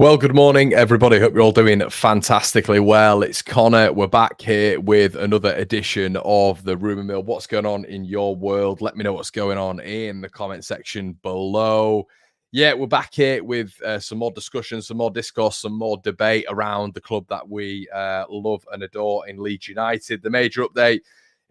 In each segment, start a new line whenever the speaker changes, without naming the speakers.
Well, good morning, everybody. Hope you're all doing fantastically well. It's Connor. We're back here with another edition of the Rumour Mill. What's going on in your world? Let me know what's going on in the comment section below. Yeah, we're back here with some more discussion, some more discourse, some more debate around the club that we love and adore in Leeds United. The major update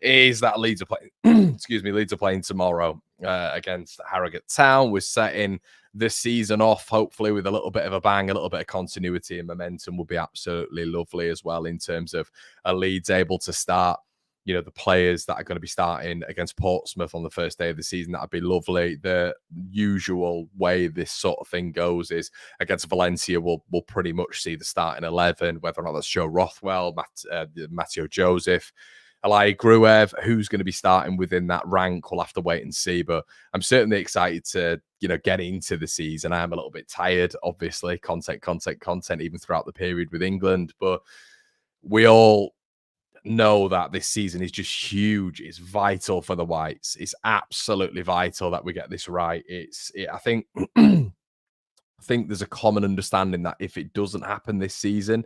is that Leeds are playing, Leeds are playing tomorrow against Harrogate Town. We're setting this season off, hopefully, with a little bit of a bang, a little bit of continuity and momentum will be absolutely lovely as well in terms of Leeds able to start, the players that are going to be starting against Portsmouth on the first day of the season. That'd be lovely. The usual way this sort of thing goes is against Valencia, we'll pretty much see the starting 11, whether or not that's Joe Rothwell, Matteo Joseph, Eli Gruev, who's going to be starting within that rank, we'll have to wait and see. But I'm certainly excited to, get into the season. I am a little bit tired, obviously, content, even throughout the period with England. But we all know that this season is just huge. It's vital for the Whites. It's absolutely vital that we get this right. I think I think there's a common understanding that if it doesn't happen this season,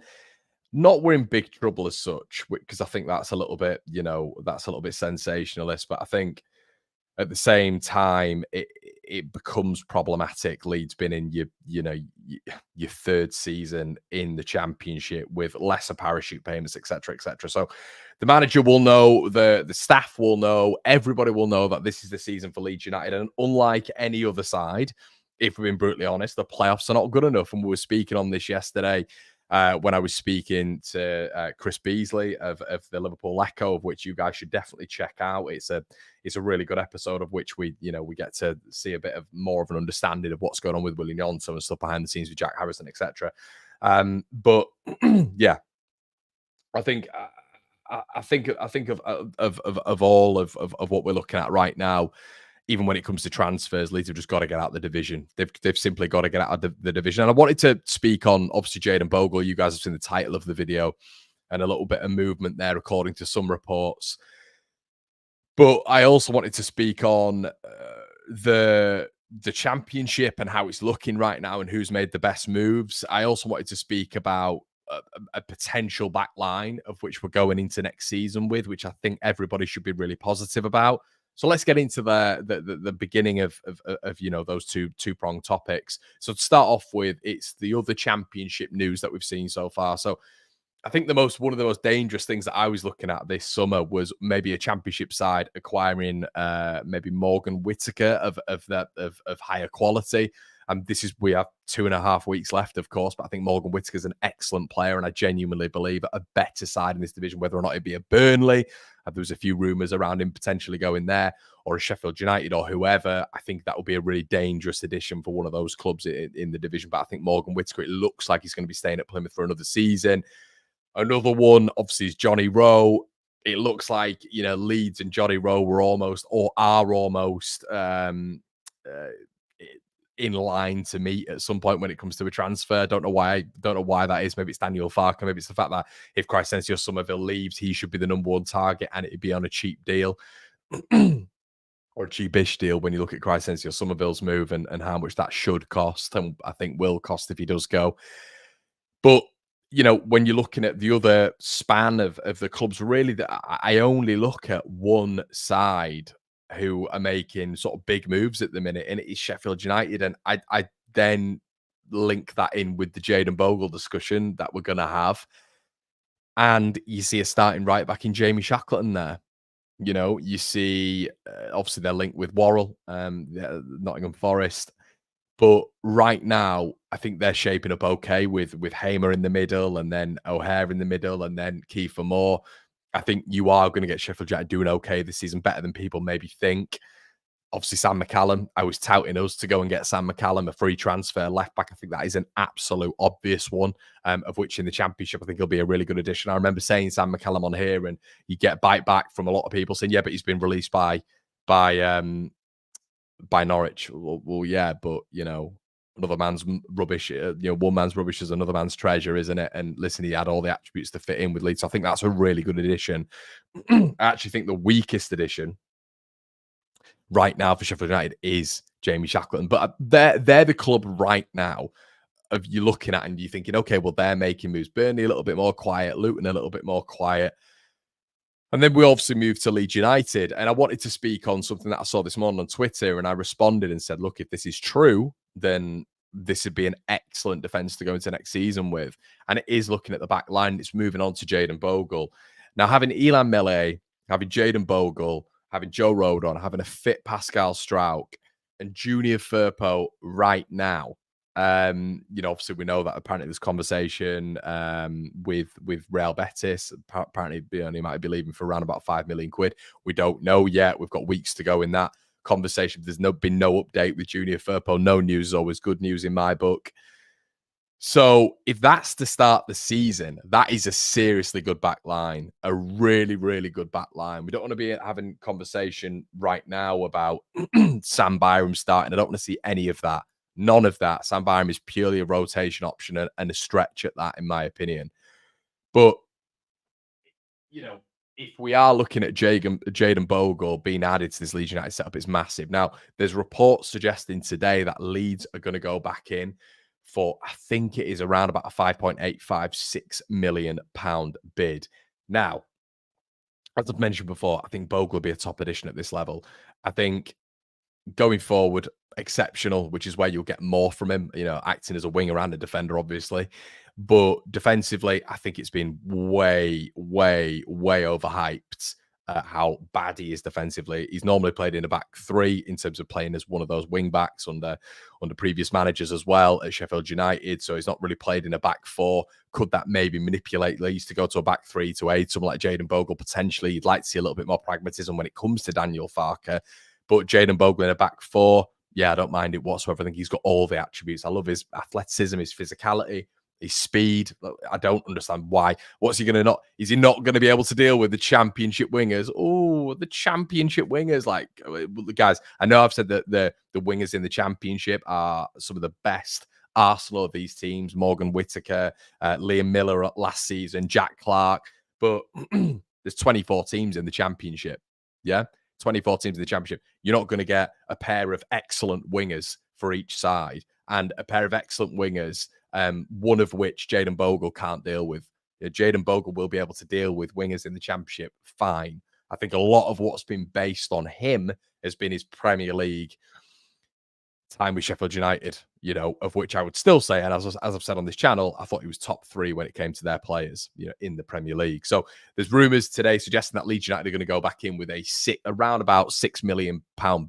not we're in big trouble as such, because I think that's a little bit, sensationalist. But I think at the same time, it becomes problematic. Leeds been in your third season in the Championship with lesser parachute payments, etc., etc. So the manager will know, the staff will know, everybody will know that this is the season for Leeds United. And unlike any other side, if we're being brutally honest, the playoffs are not good enough. And we were speaking on this yesterday. When I was speaking to Chris Beasley of the Liverpool Echo, of which you guys should definitely check out. It's a really good episode of which we get to see a bit of more of an understanding of what's going on with William Gnonto and stuff behind the scenes with Jack Harrison, etc. But yeah, I think of all of what we're looking at right now. Even when it comes to transfers, Leeds have just got to get out of the division. They've simply got to get out of the division. And I wanted to speak on, obviously, Jayden Bogle. You guys have seen the title of the video and a little bit of movement there, according to some reports. But I also wanted to speak on the Championship and how it's looking right now and who's made the best moves. I also wanted to speak about a potential back line of which we're going into next season with, which I think everybody should be really positive about. So let's get into the beginning of those two-pronged topics. So to start off with, it's the other Championship news that we've seen so far. So I think one of the most dangerous things that I was looking at this summer was maybe a Championship side acquiring maybe Morgan Whittaker of higher quality. And we have 2.5 weeks left, of course, but I think Morgan Whittaker is an excellent player, and I genuinely believe a better side in this division, whether or not it'd be a Burnley. There was a few rumours around him potentially going there, or a Sheffield United or whoever. I think that would be a really dangerous addition for one of those clubs in the division. But I think Morgan Whittaker, it looks like he's going to be staying at Plymouth for another season. Another one, obviously, is Johnny Rowe. It looks like, Leeds and Johnny Rowe are almost in line to meet at some point when it comes to a transfer. Don't know why that is. Maybe it's Daniel Farker. Maybe it's the fact that if Crysencio Somerville leaves, he should be the number one target and it'd be on a cheap deal or a cheapish deal when you look at Crysencio Somerville's move and how much that should cost, and I think will cost if he does go. But when you're looking at the other span of the clubs, really, I only look at one side who are making sort of big moves at the minute, and it is Sheffield United. And I then link that in with the Jayden Bogle discussion that we're going to have. And you see a starting right back in Jamie Shackleton there. You see, obviously, they're linked with Worrell, Nottingham Forest. But right now, I think they're shaping up okay with Hamer in the middle and then O'Hare in the middle and then Kiefer Moore. I think you are going to get Sheffield United doing okay this season, better than people maybe think. Obviously, Sam McCallum. I was touting us to go and get Sam McCallum, a free transfer left back. I think that is an absolute obvious one, of which in the Championship, I think he'll be a really good addition. I remember saying Sam McCallum on here, and you get bite back from a lot of people saying, yeah, but he's been released by Norwich. Well, yeah, but another man's rubbish. One man's rubbish is another man's treasure, isn't it? And listen, he had all the attributes to fit in with Leeds. So I think that's a really good addition. I actually think the weakest addition right now for Sheffield United is Jamie Shackleton. But they're the club right now of you looking at and you thinking, okay, well, they're making moves. Burnley a little bit more quiet, Luton a little bit more quiet. And then we obviously moved to Leeds United. And I wanted to speak on something that I saw this morning on Twitter. And I responded and said, look, if this is true, then this would be an excellent defence to go into next season with. And it is looking at the back line. It's moving on to Jayden Bogle. Now, having Elan Mele, having Jayden Bogle, having Joe Rodon, having a fit Pascal Struijk, and Junior Firpo right now. Obviously we know that apparently there's conversation with Real Betis. Apparently he might be leaving for around about 5 million quid. We don't know yet. We've got weeks to go in that conversation. There's been no update with Junior Firpo. No news is always good news in my book. So if that's to start the season, that is a seriously good back line, a really, really good back line. We don't want to be having conversation right now about Sam Byram starting. I don't want to see any of that. None of that. Sam Byram is purely a rotation option and a stretch at that, in my opinion. But, if we are looking at Jayden Bogle being added to this Leeds United setup, it's massive. Now, there's reports suggesting today that Leeds are going to go back in for, I think it is around about a £5.856 million bid. Now, as I've mentioned before, I think Bogle will be a top addition at this level. I think going forward, exceptional, which is where you'll get more from him, acting as a winger and a defender, obviously. But defensively, I think it's been way, way, way overhyped how bad he is defensively. He's normally played in a back three in terms of playing as one of those wing backs under previous managers as well at Sheffield United. So he's not really played in a back four. Could that maybe manipulate Leeds to go to a back three to aid someone like Jayden Bogle potentially? You'd like to see a little bit more pragmatism when it comes to Daniel Farke. But Jayden Bogle in a back four, yeah, I don't mind it whatsoever. I think he's got all the attributes. I love his athleticism, his physicality, his speed. I don't understand why. What's he going to not? Is he not going to be able to deal with the championship wingers? Oh, the championship wingers. Like, guys, I know I've said that the wingers in the championship are some of the best Arsenal of these teams. Morgan Whittaker, Liam Miller last season, Jack Clark. But there's 24 teams in the championship. Yeah. 24 teams in the championship. You're not going to get a pair of excellent wingers for each side and a pair of excellent wingers, one of which Jayden Bogle can't deal with. Jayden Bogle will be able to deal with wingers in the championship fine. I think a lot of what's been based on him has been his Premier League time with Sheffield United, of which I would still say, and as I've said on this channel, I thought he was top three when it came to their players, in the Premier League. So there's rumours today suggesting that Leeds United are going to go back in with around about £6 million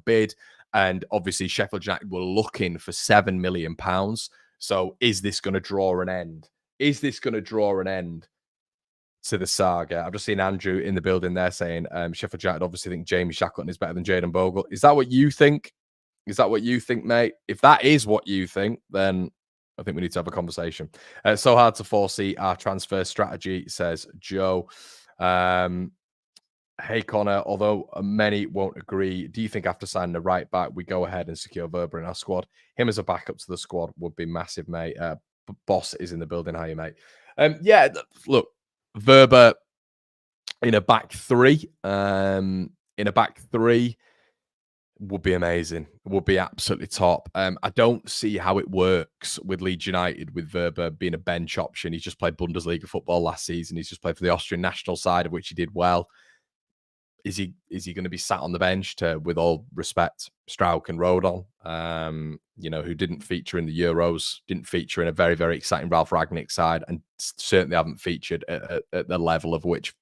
bid. And obviously Sheffield United were looking for £7 million. So is this going to draw an end? Is this going to draw an end to the saga? I've just seen Andrew in the building there saying Sheffield United obviously think Jamie Shackleton is better than Jayden Bogle. Is that what you think? Is that what you think, mate? If that is what you think, then I think we need to have a conversation. It's so hard to foresee our transfer strategy, says Joe. Hey, Connor, although many won't agree, do you think after signing the right back, we go ahead and secure Verba in our squad? Him as a backup to the squad would be massive, mate. Boss is in the building. How you, mate? Yeah, look, Verba in a back three. Would be amazing. Would be absolutely top. I don't see how it works with Leeds United with Verba being a bench option. He's just played Bundesliga football last season. He's just played for the Austrian national side, of which he did well. Is he going to be sat on the bench to, with all respect, Struijk and Rodon, who didn't feature in the Euros, didn't feature in a very, very exciting Ralph Rangnick side, and certainly haven't featured at the level of which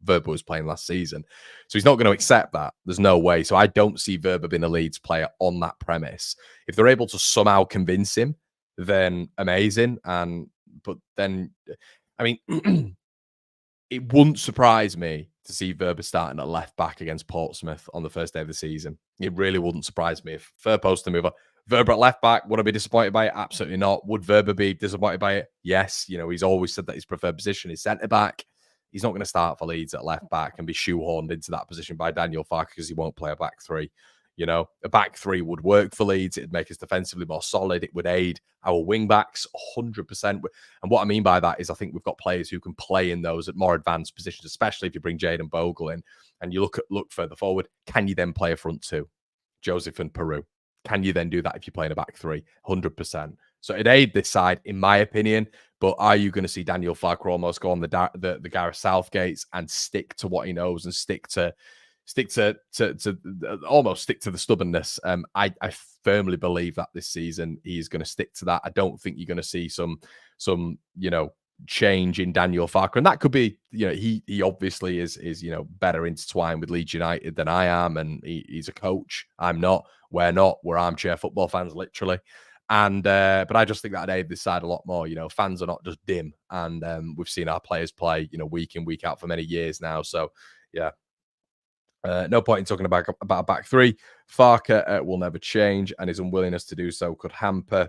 Verba was playing last season. So he's not going to accept that. There's no way. So I don't see Verba being a Leeds player on that premise. If they're able to somehow convince him, then amazing. But then, I mean, it wouldn't surprise me to see Verba starting at left back against Portsmouth on the first day of the season. It really wouldn't surprise me if Verba's to move on. Verba at left back, would I be disappointed by it? Absolutely not. Would Verba be disappointed by it? Yes. He's always said that his preferred position is centre back. He's not going to start for Leeds at left back and be shoehorned into that position by Daniel Farke because he won't play a back three. A back three would work for Leeds. It'd make us defensively more solid. It would aid our wing backs 100%. And what I mean by that is I think we've got players who can play in those at more advanced positions, especially if you bring Jayden Bogle in and you look further forward. Can you then play a front two? Joseph and Peru. Can you then do that if you play in a back three? 100%. So it'd aid this side, in my opinion. But are you going to see Daniel Farke almost go on the Gareth Southgates and stick to what he knows and stick to almost stick to the stubbornness? I firmly believe that this season he's going to stick to that. I don't think you're going to see some change in Daniel Farke, and that could be, he obviously is better intertwined with Leeds United than I am, and he's a coach. I'm not. We're armchair football fans, literally. And but I just think that aid this side a lot more. Fans are not just dim, and we've seen our players play, week in, week out for many years now. So yeah, no point in talking about a back three. Farke will never change, and his unwillingness to do so could hamper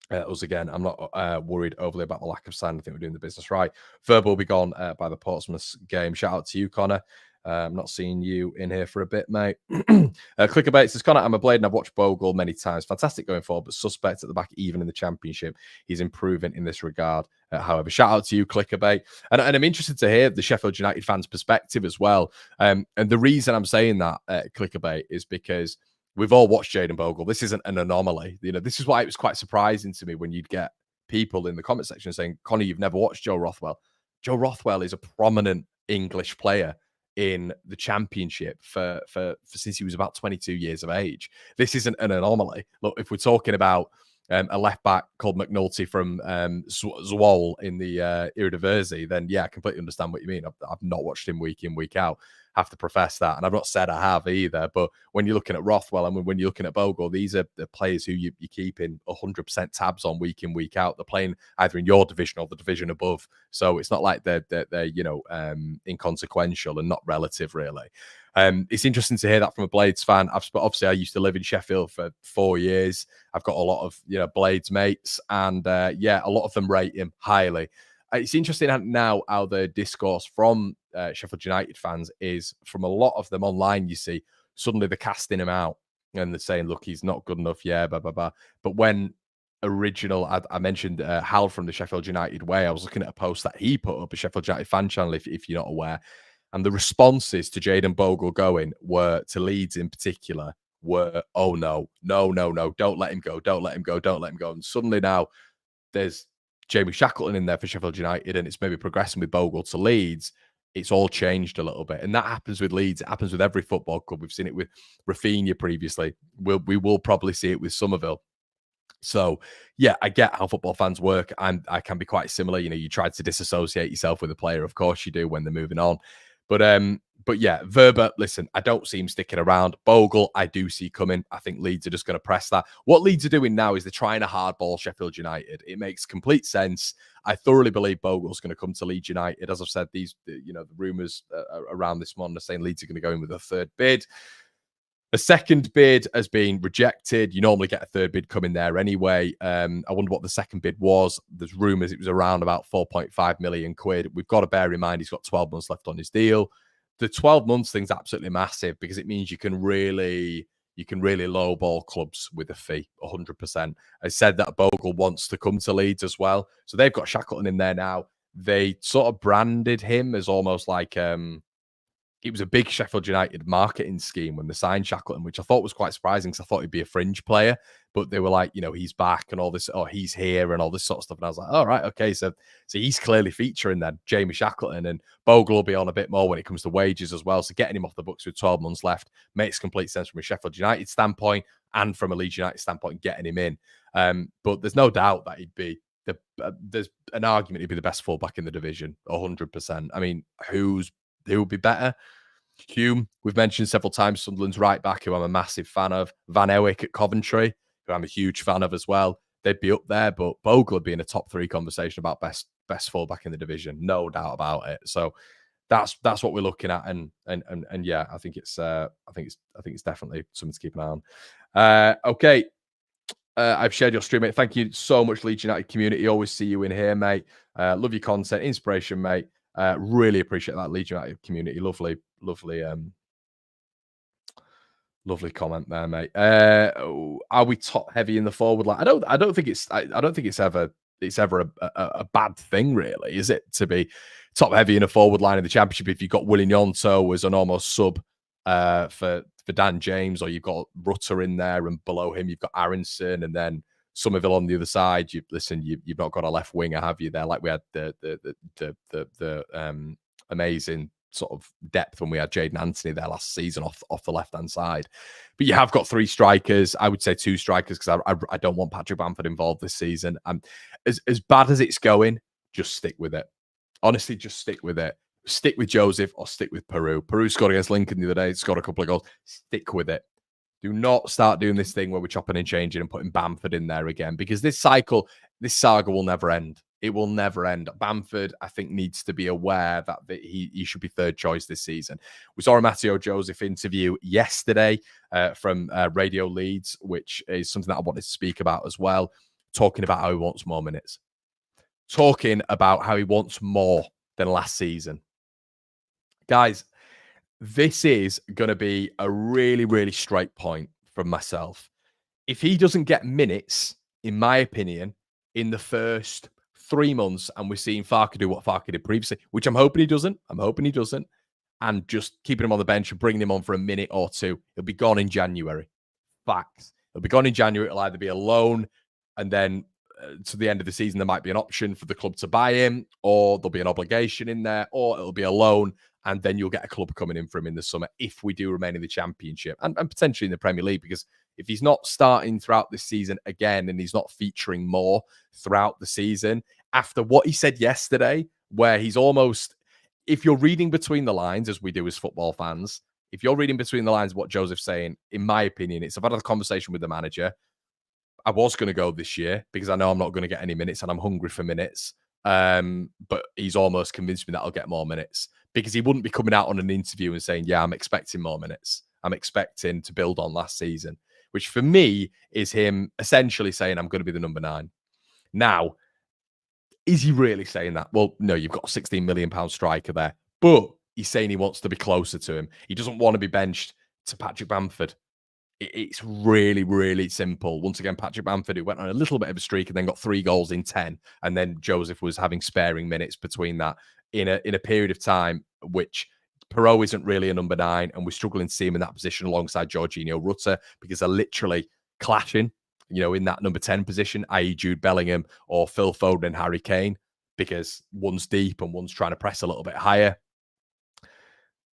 us again. I'm not worried overly about the lack of sign. I think we're doing the business right. Verb will be gone by the Portsmouth game. Shout out to you, Connor. I'm not seeing you in here for a bit, mate. Clickerbait says, Connor, I'm a Blade and I've watched Bogle many times. Fantastic going forward, but suspect at the back, even in the Championship. He's improving in this regard. However, shout out to you, Clickerbait. And I'm interested to hear the Sheffield United fans' perspective as well. And the reason I'm saying that, Clickerbait, is because we've all watched Jayden Bogle. This isn't an anomaly. This is why it was quite surprising to me when you'd get people in the comment section saying, Connor, you've never watched Joe Rothwell. Joe Rothwell is a prominent English player in the Championship for since he was about 22 years of age. This isn't an anomaly. Look, if we're talking about a left back called McNulty from Zwolle in the Eredivisie, then yeah, I completely understand what you mean. I've not watched him week in, week out. Have to profess that, and I've not said I have either. But when you're looking at Rothwell and when you're looking at Bogle, these are the players who you keep in 100% tabs on week in, week out. They're playing either in your division or the division above, so it's not like they're inconsequential and not relative, really. It's interesting to hear that from a Blades fan. Obviously I used to live in Sheffield for 4 years. I've got a lot of Blades mates, and a lot of them rate him highly. It's interesting now how the discourse from Sheffield United fans is, from a lot of them online, you see, suddenly they're casting him out and they're saying, look, he's not good enough, yeah, blah, blah, blah. But when I mentioned Hal from the Sheffield United Way, I was looking at a post that he put up, a Sheffield United fan channel, if you're not aware, and the responses to Jayden Bogle going were, to Leeds in particular, were, oh, no, don't let him go, don't let him go, don't let him go. And suddenly now there's Jamie Shackleton in there for Sheffield United, and it's maybe progressing with Bogle to Leeds. It's all changed a little bit, and that happens with Leeds. It happens with every football club. We've seen it with Rafinha previously. We will probably see it with Somerville. So yeah, I get how football fans work, and I can be quite similar. You try to disassociate yourself with a player, of course you do, when they're moving on. But yeah, Verba, listen, I don't see him sticking around. Bogle, I do see coming. I think Leeds are just going to press that. What Leeds are doing now is they're trying to hardball Sheffield United. It makes complete sense. I thoroughly believe Bogle's going to come to Leeds United. As I've said, the rumours around this morning are saying Leeds are going to go in with a third bid. A second bid has been rejected. You normally get a third bid coming there anyway. I wonder what the second bid was. There's rumours it was around about 4.5 million quid. We've got to bear in mind he's got 12 months left on his deal. The 12 months thing's absolutely massive because it means you can really lowball clubs with a fee, 100%. I said that Bogle wants to come to Leeds as well. So they've got Shackleton in there now. They sort of branded him as almost like it was a big Sheffield United marketing scheme when they signed Shackleton, which I thought was quite surprising because I thought he'd be a fringe player. But they were like, he's back and all this, or he's here and all this sort of stuff. And I was like, all right, okay. So he's clearly featuring then, Jamie Shackleton, and Bogle will be on a bit more when it comes to wages as well. So getting him off the books with 12 months left makes complete sense from a Sheffield United standpoint and from a Leeds United standpoint, getting him in. But there's no doubt that he'd be there's an argument he'd be the best fullback in the division, 100%. I mean, who would be better? Hume, we've mentioned several times, Sunderland's right back, who I'm a massive fan of. Van Ewick at Coventry, who I'm a huge fan of as well. They'd be up there, but Bogle would be in a top 3 conversation about best fullback in the division, no doubt about it. So that's what we're looking at, and yeah, I think it's definitely something to keep an eye on. Okay. I've shared your stream, mate. Thank you so much, Leeds United community. Always see you in here, mate. Love your content, inspiration, mate. Really appreciate that, Leeds United community. Lovely comment there, mate. Are we top heavy in the forward line? I don't think it's ever a bad thing, really, is it, to be top heavy in a forward line in the Championship if you've got Willian Yonto as an almost sub for Dan James, or you've got Rutter in there, and below him you've got Aronson, and then Somerville on the other side. You've not got a left winger, have you? There, like we had the amazing sort of depth when we had Jaden Anthony there last season off the left hand side. But you have got 3 strikers. I would say 2 strikers because I don't want Patrick Bamford involved this season. As bad as it's going, just stick with it. Honestly, just stick with it. Stick with Joseph or stick with Peru. Peru scored against Lincoln the other day. Scored a couple of goals. Stick with it. Do not start doing this thing where we're chopping and changing and putting Bamford in there again, because this cycle, this saga will never end. It will never end. Bamford, I think, needs to be aware that he should be 3rd choice this season. We saw a Matteo Joseph interview yesterday from Radio Leeds, which is something that I wanted to speak about as well, talking about how he wants more minutes, talking about how he wants more than last season. Guys, this is going to be a really, really straight point from myself. If he doesn't get minutes, in my opinion, in the first 3 months, and we're seeing Farke do what Farke did previously, which I'm hoping he doesn't. And just keeping him on the bench and bringing him on for a minute or 2, he'll be gone in January. Facts. He'll be gone in January. It'll either be a loan, and then to the end of the season, there might be an option for the club to buy him, or there'll be an obligation in there, or it'll be a loan, and then you'll get a club coming in for him in the summer if we do remain in the Championship and potentially in the Premier League. Because if he's not starting throughout this season again and he's not featuring more throughout the season, after what he said yesterday, where he's almost, if you're reading between the lines, as we do as football fans, if you're reading between the lines what Joseph's saying, in my opinion, I've had a conversation with the manager. I was going to go this year because I know I'm not going to get any minutes and I'm hungry for minutes. But he's almost convinced me that I'll get more minutes, because he wouldn't be coming out on an interview and saying, yeah, I'm expecting more minutes. I'm expecting to build on last season, which for me is him essentially saying, I'm going to be the number 9. Now, is he really saying that? Well, no, you've got a £16 million striker there, but he's saying he wants to be closer to him. He doesn't want to be benched to Patrick Bamford. It's really, really simple. Once again, Patrick Bamford, who went on a little bit of a streak and then got 3 goals in 10. And then Joseph was having sparing minutes between that in a period of time, which Perot isn't really a number 9. And we're struggling to see him in that position alongside Jorginho Rutter, because they're literally clashing, in that number 10 position, i.e. Jude Bellingham or Phil Foden and Harry Kane, because one's deep and one's trying to press a little bit higher.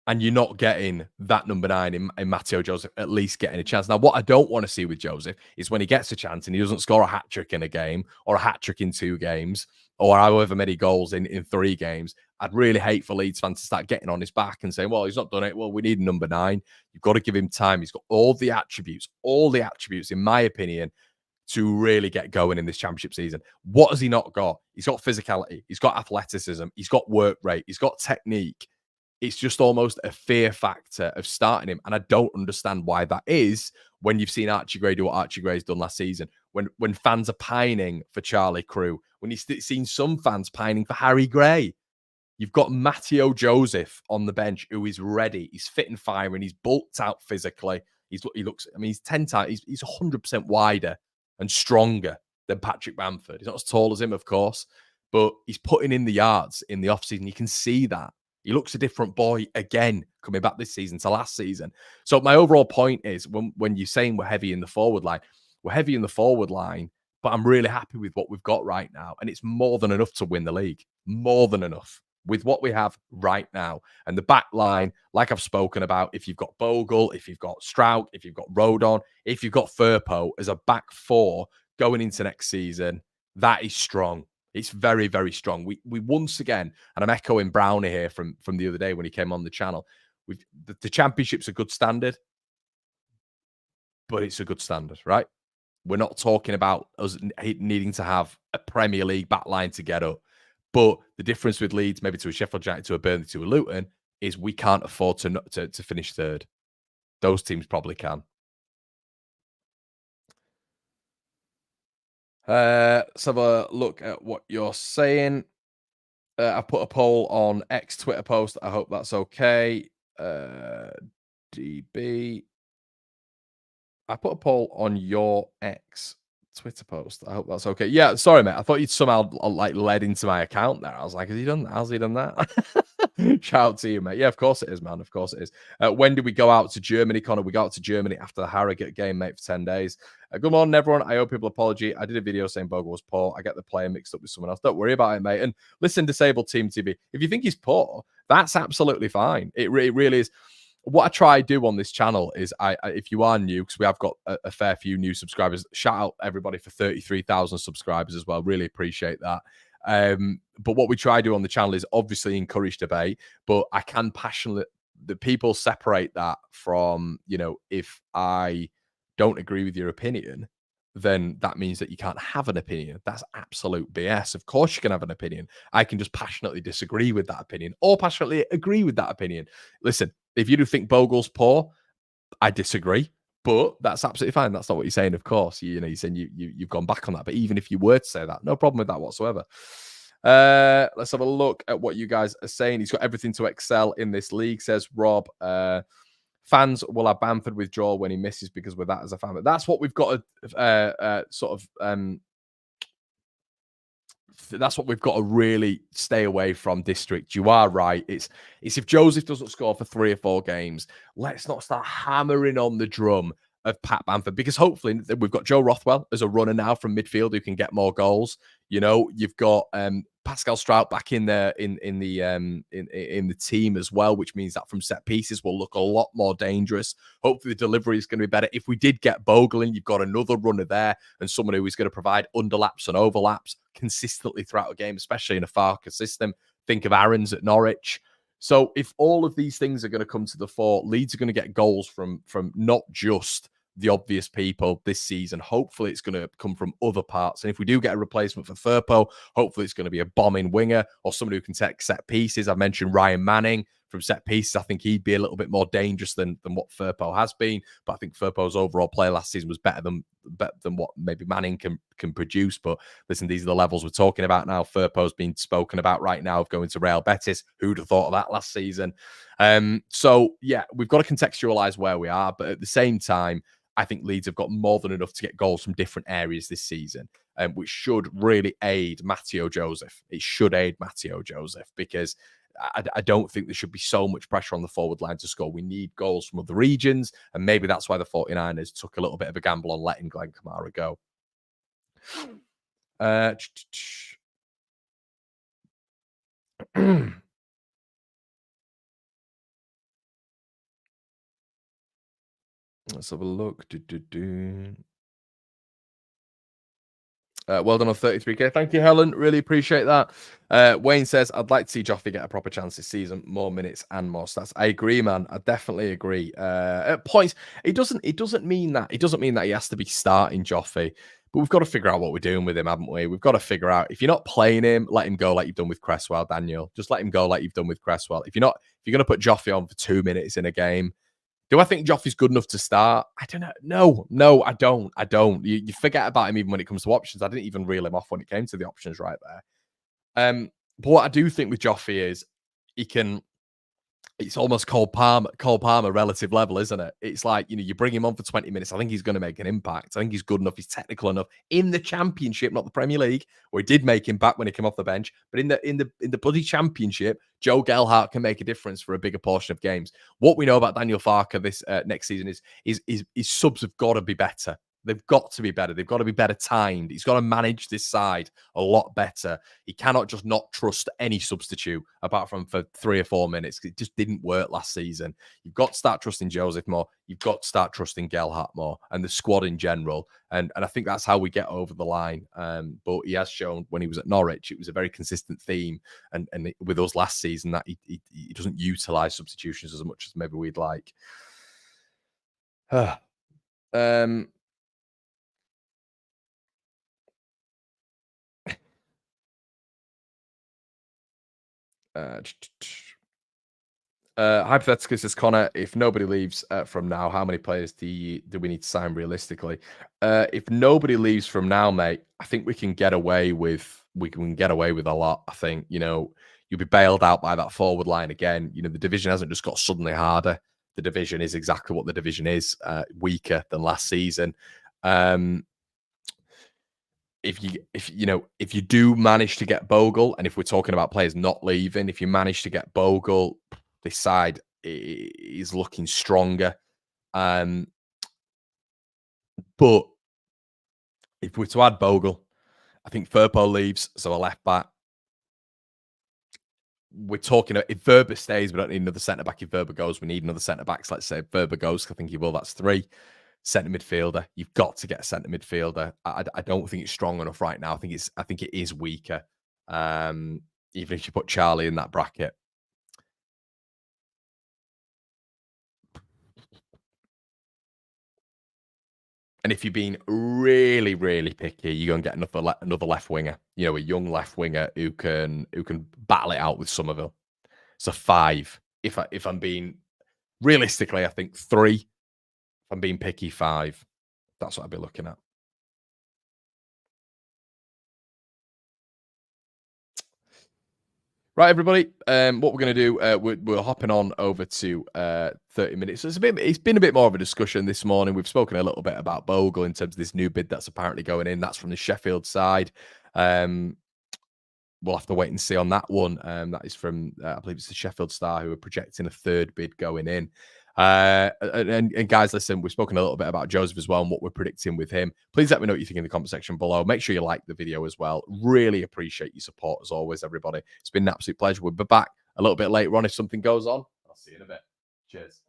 And you're not getting that number 9 in Matteo Joseph at least getting a chance. Now, what I don't want to see with Joseph is when he gets a chance and he doesn't score a hat-trick in a game, or a hat-trick in 2 games, or however many goals in 3 games. I'd really hate for Leeds fans to start getting on his back and saying, well, he's not done it. Well, we need a number 9. You've got to give him time. He's got all the attributes, in my opinion, to really get going in this Championship season. What has he not got? He's got physicality. He's got athleticism. He's got work rate. He's got technique. It's just almost a fear factor of starting him. And I don't understand why that is, when you've seen Archie Gray do what Archie Gray's done last season, when fans are pining for Charlie Crew, when you've seen some fans pining for Harry Gray. You've got Matteo Joseph on the bench, who is ready. He's fit and firing. He's bulked out physically. He's 10 times, he's 100% wider and stronger than Patrick Bamford. He's not as tall as him, of course, but he's putting in the yards in the offseason. You can see that. He looks a different boy again coming back this season to last season. So my overall point is, when you're saying we're heavy in the forward line, but I'm really happy with what we've got right now. And it's more than enough to win the league. More than enough with what we have right now. And the back line, like I've spoken about, if you've got Bogle, if you've got Strout, if you've got Rodon, if you've got Firpo as a back 4 going into next season, that is strong. It's very, very strong. We once again, and I'm echoing Brownie here from the other day when he came on the channel, the Championship's a good standard, but it's a good standard, right? We're not talking about us needing to have a Premier League backline to get up. But the difference with Leeds, maybe to a Sheffield United, to a Burnley, to a Luton, is we can't afford to finish 3rd. Those teams probably can. Let's have a look at what you're saying. I put a poll on X Twitter post. I hope that's okay. DB. I put a poll on your X Twitter post. I hope that's okay. Yeah, sorry, mate. I thought you'd somehow led into my account there. I was like, has he done that? How's he done that? Shout out to you, mate. Yeah, of course it is, man. Of course it is. When did we go out to Germany, Connor? We got out to Germany after the Harrogate game, mate, for 10 days. Good morning, everyone. I owe people apology. I did a video saying Bogle was poor. I get the player mixed up with someone else. Don't worry about it, mate. And listen, Disabled Team TV, if you think he's poor, that's absolutely fine. It really is. What I try to do on this channel is, if you are new, because we have got a fair few new subscribers, shout out everybody for 33,000 subscribers as well. Really appreciate that. But what we try to do on the channel is obviously encourage debate, but I can passionately, the people separate that from, if I don't agree with your opinion, then that means that you can't have an opinion. That's absolute BS. Of course you can have an opinion. I can just passionately disagree with that opinion or passionately agree with that opinion. Listen, if you do think Bogle's poor, I disagree, but that's absolutely fine. That's not what you're saying, of course. You're saying you've gone back on that. But even if you were to say that, no problem with that whatsoever. Let's have a look at what you guys are saying. He's got everything to excel in this league, says Rob. Fans will have Bamford withdraw when he misses because we're that as a fan. But that's what we've got to that's what we've got to really stay away from, District. You are right. It's if Joseph doesn't score for 3 or 4 games, let's not start hammering on the drum of Pat Bamford, because hopefully we've got Joe Rothwell as a runner now from midfield who can get more goals. You've got Pascal Strout back in there in the team as well, which means that from set pieces will look a lot more dangerous. Hopefully the delivery is going to be better. If we did get Bogle in, you've got another runner there and someone who is going to provide underlaps and overlaps consistently throughout a game, especially in a Farker system. Think of Aaron's at Norwich. So if all of these things are going to come to the fore, Leeds are going to get goals from not just the obvious people this season. Hopefully it's going to come from other parts. And if we do get a replacement for Firpo, hopefully it's going to be a bombing winger or somebody who can take set pieces. I mentioned Ryan Manning from set pieces. I think he'd be a little bit more dangerous than what Firpo has been. But I think Firpo's overall play last season was better than what maybe Manning can produce. But listen, these are the levels we're talking about now. Firpo's been spoken about right now of going to Real Betis. Who'd have thought of that last season? So yeah, we've got to contextualize where we are. But at the same time, I think Leeds have got more than enough to get goals from different areas this season, which should really aid Matteo Joseph. It should aid Matteo Joseph, because I don't think there should be so much pressure on the forward line to score. We need goals from other regions, and maybe that's why the 49ers took a little bit of a gamble on letting Glenn Kamara go. Let's have a look. Well done on 33k. Thank you, Helen. Really appreciate that. Wayne says, I'd like to see Joffrey get a proper chance this season, more minutes and more stats. I agree, man. I definitely agree. At points, it doesn't mean that he has to be starting Joffrey, but we've got to figure out what we're doing with him, haven't we? We've got to figure out, if you're not playing him, let him go like you've done with Cresswell, Daniel. Just let him go like you've done with Cresswell. If you're going to put Joffrey on for 2 minutes in a game, do I think Joffrey's good enough to start? I don't know. No, I don't. You forget about him even when it comes to options. I didn't even reel him off when it came to the options right there. But what I do think with Joffrey is it's almost Cole Palmer relative level, isn't it? It's like, you bring him on for 20 minutes. I think he's going to make an impact. I think he's good enough. He's technical enough in the Championship, not the Premier League, where he did make impact when he came off the bench. But in the bloody Championship, Joe Gelhardt can make a difference for a bigger portion of games. What we know about Daniel Farker this next season is his subs have got to be better. They've got to be better. They've got to be better timed. He's got to manage this side a lot better. He cannot just not trust any substitute apart from for 3 or 4 minutes. It just didn't work last season. You've got to start trusting Joseph more. You've got to start trusting Gelhardt more and the squad in general. And I think that's how we get over the line. But he has shown when he was at Norwich, it was a very consistent theme. And with us last season, that he doesn't utilise substitutions as much as maybe we'd like. Hypothetically, says Connor, if nobody leaves from now, how many players do we need to sign realistically? If nobody leaves from now, mate, I think we can get away with a lot. I think, you'll be bailed out by that forward line again. The division hasn't just got suddenly harder. The division is exactly what the division is, weaker than last season. if you do manage to get Bogle, and if we're talking about players not leaving, if you manage to get Bogle, this side is looking stronger. But if we're to add Bogle, I think Firpo leaves, so a left back. We're talking if Verba stays, we don't need another centre back. If Verba goes, we need another centre back. So let's say Verba goes, I think he will. That's 3. Centre midfielder. You've got to get a centre midfielder. I don't think it's strong enough right now. I think it is weaker. Even if you put Charlie in that bracket. And if you're being really, really picky, you're going to get another left winger. You know, a young left winger who can battle it out with Somerville. So 5. If I'm being realistically, I think 3. If I'm being picky, 5. That's what I'd be looking at. Right, everybody. What we're going to do, we're hopping on over to 30 minutes. So it's been a bit more of a discussion this morning. We've spoken a little bit about Bogle in terms of this new bid that's apparently going in. That's from the Sheffield side. We'll have to wait and see on that one. That is from, I believe it's the Sheffield Star, who are projecting a 3rd bid going in. And guys, listen, we've spoken a little bit about Joseph as well and what we're predicting with him. Please let me know what you think in the comment section below. Make sure you like the video as well. Really appreciate your support as always, everybody. It's been an absolute pleasure. We'll be back a little bit later on if something goes on. I'll see you in a bit. Cheers.